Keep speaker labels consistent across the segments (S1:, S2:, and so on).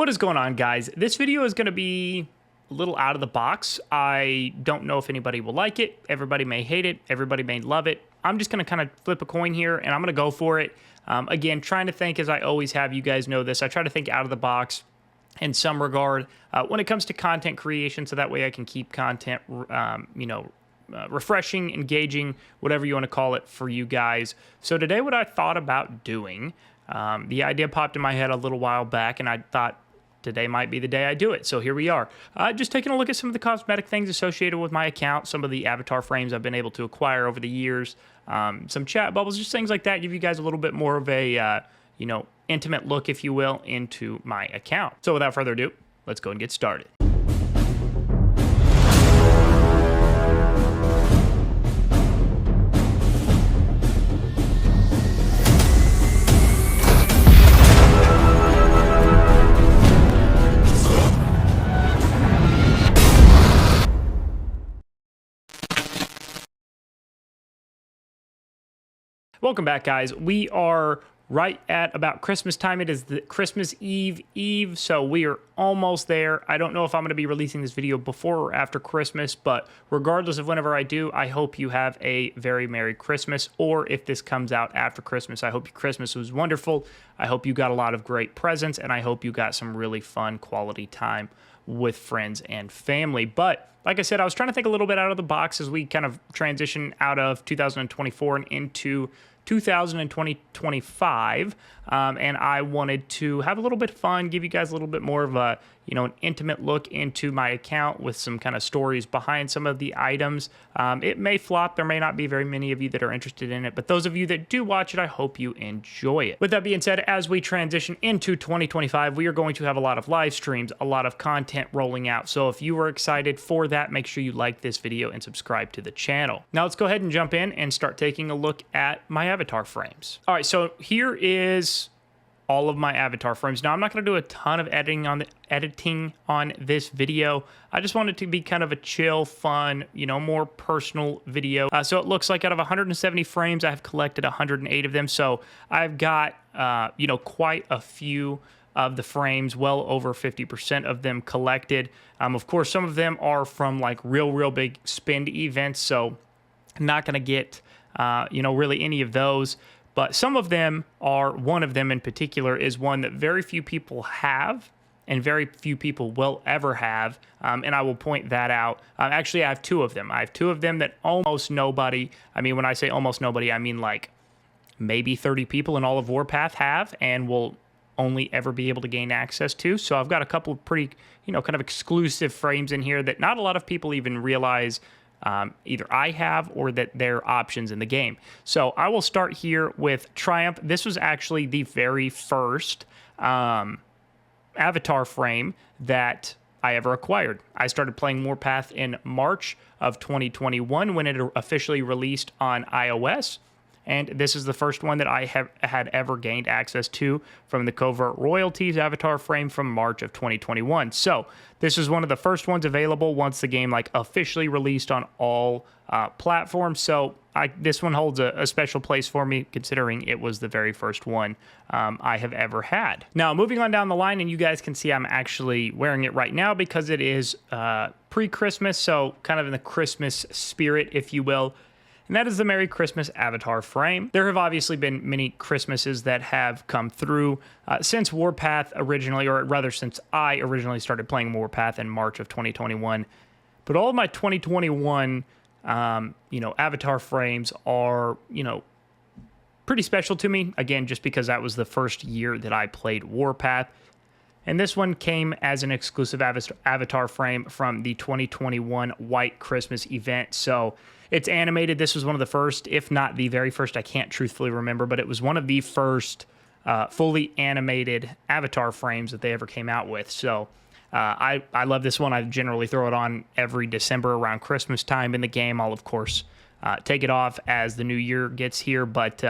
S1: What is going on, guys? This video is going to be a little out of the box. I don't know if anybody will like it. Everybody may hate it. Everybody may love it. I'm just going to kind of flip a coin here, and I'm going to go for it. Again, trying to think, as I always have, you guys know this, I try to think out of the box in some regard when it comes to content creation, so that way I can keep content, refreshing, engaging, whatever you want to call it for you guys. So today what I thought about doing, the idea popped in my head a little while back, and I thought today might be the day I do it. So here we are. Just taking a look at some of the cosmetic things associated with my account, some of the avatar frames I've been able to acquire over the years, some chat bubbles, just things like that. Give you guys a little bit more of a, intimate look, if you will, into my account. So without further ado, let's go and get started. Welcome back, guys. We are right at about Christmas time. It is the Christmas Eve, so we are almost there. I don't know if I'm going to be releasing this video before or after Christmas, but regardless of whenever I do, I hope you have a very Merry Christmas, or if this comes out after Christmas, I hope your Christmas was wonderful. I hope you got a lot of great presents, and I hope you got some really fun quality time with friends and family. But like I said, I was trying to think a little bit out of the box as we kind of transition out of 2024 and into 2025, and I wanted to have a little bit of fun, give you guys a little bit more of a, an intimate look into my account with some kind of stories behind some of the items. It may flop. There may not be very many of you that are interested in it, but those of you that do watch it, I hope you enjoy it. With that being said, as we transition into 2025, we are going to have a lot of live streams, a lot of content rolling out. So if you are excited for that, make sure you like this video and subscribe to the channel. Now let's go ahead and jump in and start taking a look at my avatar frames. All right, so here is all of my avatar frames. Now, I'm not going to do a ton of editing on this video. I just want it to be kind of a chill, fun, more personal video. So it looks like out of 170 frames, I've collected 108 of them. So I've got, quite a few of the frames, well over 50% of them collected. Of course, some of them are from like real big spend events. So I'm not going to get, really any of those. But some of them are, one of them in particular is one that very few people have and very few people will ever have, and I will point that out. Actually, I have two of them. I have two of them that almost nobody, when I say almost nobody, I mean like maybe 30 people in all of Warpath have and will only ever be able to gain access to. So I've got a couple of pretty, kind of exclusive frames in here that not a lot of people even realize either I have or that they're options in the game. So I will start here with Triumph. This was actually the very first avatar frame that I ever acquired. I started playing Warpath in March of 2021 when it officially released on iOS. And this is the first one that I had ever gained access to from the Covert Royalties avatar frame from March of 2021. So this is one of the first ones available once the game officially released on all platforms. So this one holds a special place for me, considering it was the very first one I have ever had. Now, moving on down the line, and you guys can see I'm actually wearing it right now because it is pre-Christmas, so kind of in the Christmas spirit, if you will. And that is the Merry Christmas avatar frame. There have obviously been many Christmases that have come through since Warpath originally, or rather since I originally started playing Warpath in March of 2021. But all of my 2021, avatar frames are, pretty special to me. Again, just because that was the first year that I played Warpath. And this one came as an exclusive avatar frame from the 2021 White Christmas event. So it's animated. This was one of the first, if not the very first, I can't truthfully remember, but it was one of the first fully animated avatar frames that they ever came out with. So I love this one. I generally throw it on every December around Christmas time in the game. I'll, of course, take it off as the new year gets here. But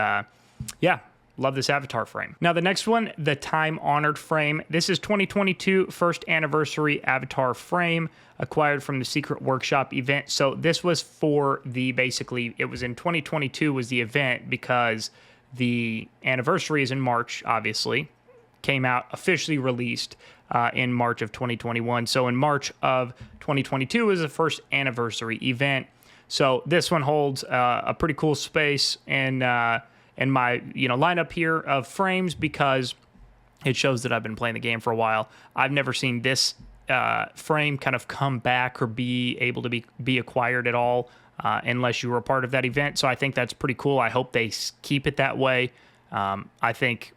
S1: yeah. Love this avatar frame. Now, the next one, the time-honored frame. This is 2022 first anniversary avatar frame acquired from the Secret Workshop event. So this was for the, basically, it was in 2022 was the event because the anniversary is in March, obviously. Came out, officially released in March of 2021. So in March of 2022 is the first anniversary event. So this one holds a pretty cool space in my lineup here of frames because it shows that I've been playing the game for a while. I've never seen this frame kind of come back or be able to be acquired at all unless you were a part of that event. So I think that's pretty cool. I hope they keep it that way. I think,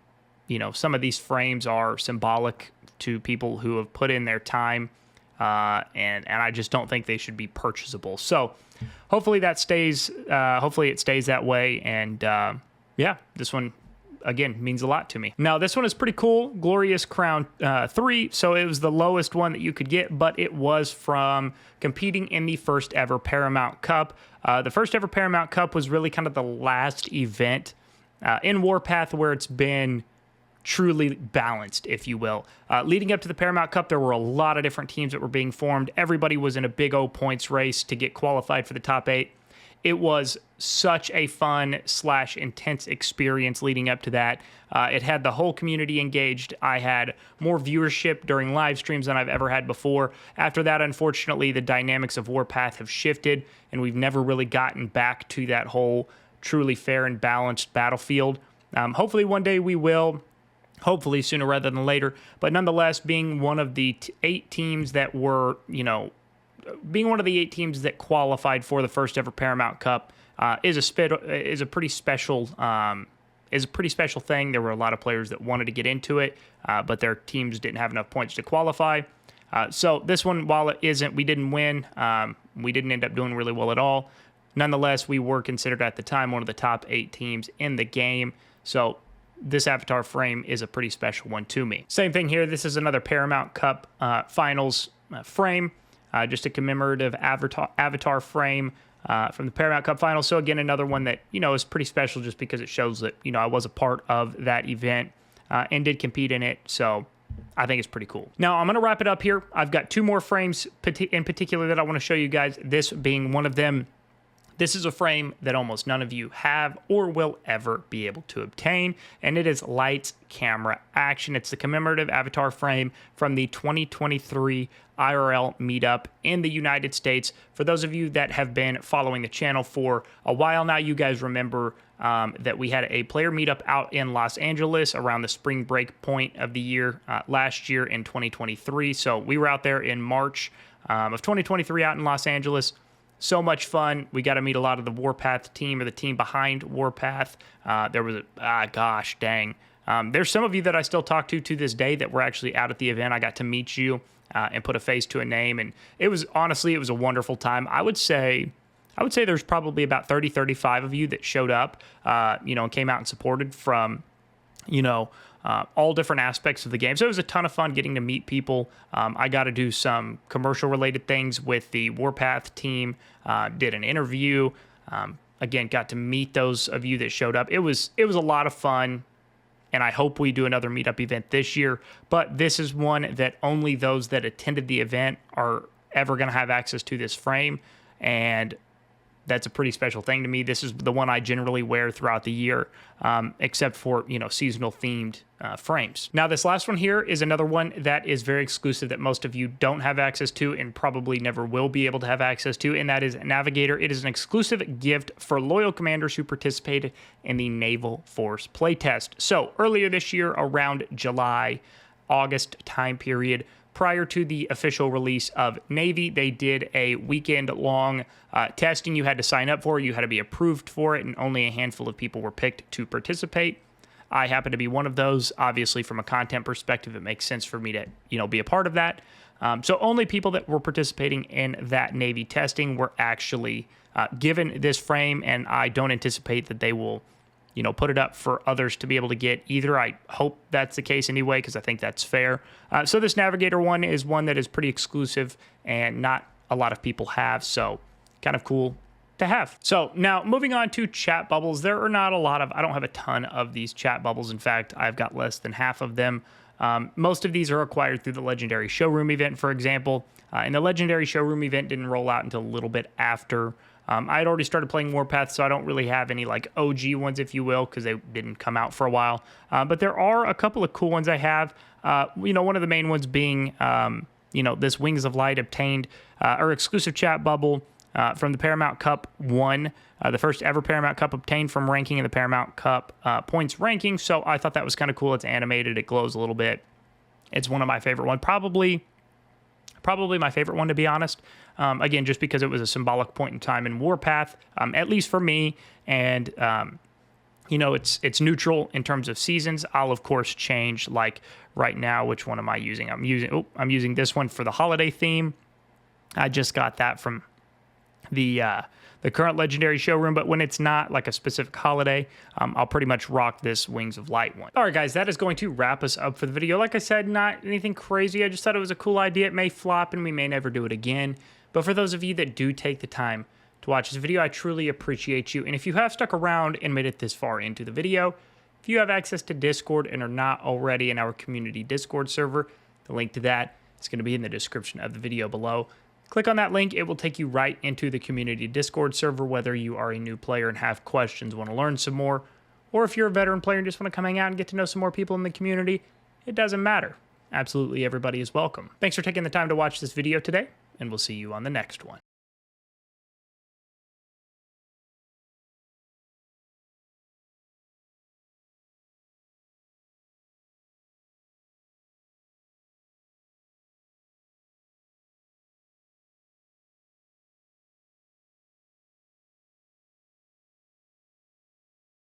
S1: some of these frames are symbolic to people who have put in their time, and I just don't think they should be purchasable. So hopefully that stays. Hopefully it stays that way. And this one again means a lot to me. Now this one is pretty cool. Glorious Crown 3. So it was the lowest one that you could get, but it was from competing in the first ever Paramount Cup. The first ever Paramount Cup was really kind of the last event in Warpath where it's been truly balanced, if you will. Leading up to the Paramount Cup, there were a lot of different teams that were being formed. Everybody was in a big old points race to get qualified for the top 8. It was such a fun / intense experience leading up to that. It had the whole community engaged. I had more viewership during live streams than I've ever had before. After that, unfortunately, the dynamics of Warpath have shifted, and we've never really gotten back to that whole truly fair and balanced battlefield. Hopefully one day we will. Hopefully sooner rather than later. But nonetheless, being one of the 8 teams that were, being one of the 8 teams that qualified for the first ever Paramount Cup is a pretty special thing. There were a lot of players that wanted to get into it, but their teams didn't have enough points to qualify. So this one, while we didn't win. We didn't end up doing really well at all. Nonetheless, we were considered at the time one of the top 8 teams in the game. So this avatar frame is a pretty special one to me. Same thing here. This is another Paramount Cup finals frame. Just a commemorative avatar frame from the Paramount Cup finals. So again, another one that, is pretty special just because it shows that, I was a part of that event and did compete in it. So I think it's pretty cool. Now I'm going to wrap it up here. I've got 2 more frames in particular that I want to show you guys, this being one of them. This is a frame that almost none of you have or will ever be able to obtain, and it is Lights, Camera, Action. It's the commemorative avatar frame from the 2023 IRL meetup in the United States. For those of you that have been following the channel for a while now, you guys remember that we had a player meetup out in Los Angeles around the spring break point of the year last year in 2023. So we were out there in March of 2023 out in Los Angeles. So much fun. We got to meet a lot of the Warpath team or the team behind Warpath. There was there's some of you that I still talk to this day that were actually out at the event. I got to meet you and put a face to a name, and it was a wonderful time. I would say there's probably about 35 of you that showed up, and came out and supported from, all different aspects of the game. So it was a ton of fun getting to meet people. I got to do some commercial related things with the Warpath team, did an interview, again, got to meet those of you that showed up. It was a lot of fun, and I hope we do another meetup event this year, but this is one that only those that attended the event are ever going to have access to this frame, and that's a pretty special thing to me. This is the one I generally wear throughout the year, except for, seasonal themed frames. Now, this last one here is another one that is very exclusive that most of you don't have access to and probably never will be able to have access to, and that is Navigator. It is an exclusive gift for loyal commanders who participated in the Naval Force playtest. So earlier this year, around July, August time period, prior to the official release of Navy, they did a weekend-long testing you had to sign up for. You had to be approved for it, and only a handful of people were picked to participate. I happen to be one of those. Obviously, from a content perspective, it makes sense for me to, be a part of that. So only people that were participating in that Navy testing were actually given this frame, and I don't anticipate that they will put it up for others to be able to get either. I hope that's the case anyway, because I think that's fair. So this Navigator one is one that is pretty exclusive and not a lot of people have, so kind of cool to have. So now moving on to chat bubbles. There are not a lot of, I don't have a ton of these chat bubbles. In fact, I've got less than half of them. Most of these are acquired through the Legendary Showroom event, for example. And the Legendary Showroom event didn't roll out until a little bit after I had already started playing Warpath, so I don't really have any like OG ones, if you will, because they didn't come out for a while. But there are a couple of cool ones I have. One of the main ones being, this Wings of Light obtained or exclusive chat bubble from the Paramount Cup 1, the first ever Paramount Cup obtained from ranking in the Paramount Cup points ranking. So I thought that was kind of cool. It's animated. It glows a little bit. It's one of my favorite ones. Probably my favorite one, to be honest. Again, just because it was a symbolic point in time in Warpath, at least for me. And, it's neutral in terms of seasons. I'll, of course, change, like right now. Which one am I using? I'm using this one for the holiday theme. I just got that from the current legendary showroom, but when it's not like a specific holiday, I'll pretty much rock this Wings of Light one. All right, guys, that is going to wrap us up for the video. Like I said, not anything crazy. I just thought it was a cool idea. It may flop and we may never do it again. But for those of you that do take the time to watch this video, I truly appreciate you. And if you have stuck around and made it this far into the video, if you have access to Discord and are not already in our community Discord server, the link to that is going to be in the description of the video below. Click on that link. It will take you right into the community Discord server, whether you are a new player and have questions, want to learn some more, or if you're a veteran player and just want to come hang out and get to know some more people in the community. It doesn't matter. Absolutely everybody is welcome. Thanks for taking the time to watch this video today, and we'll see you on the next one.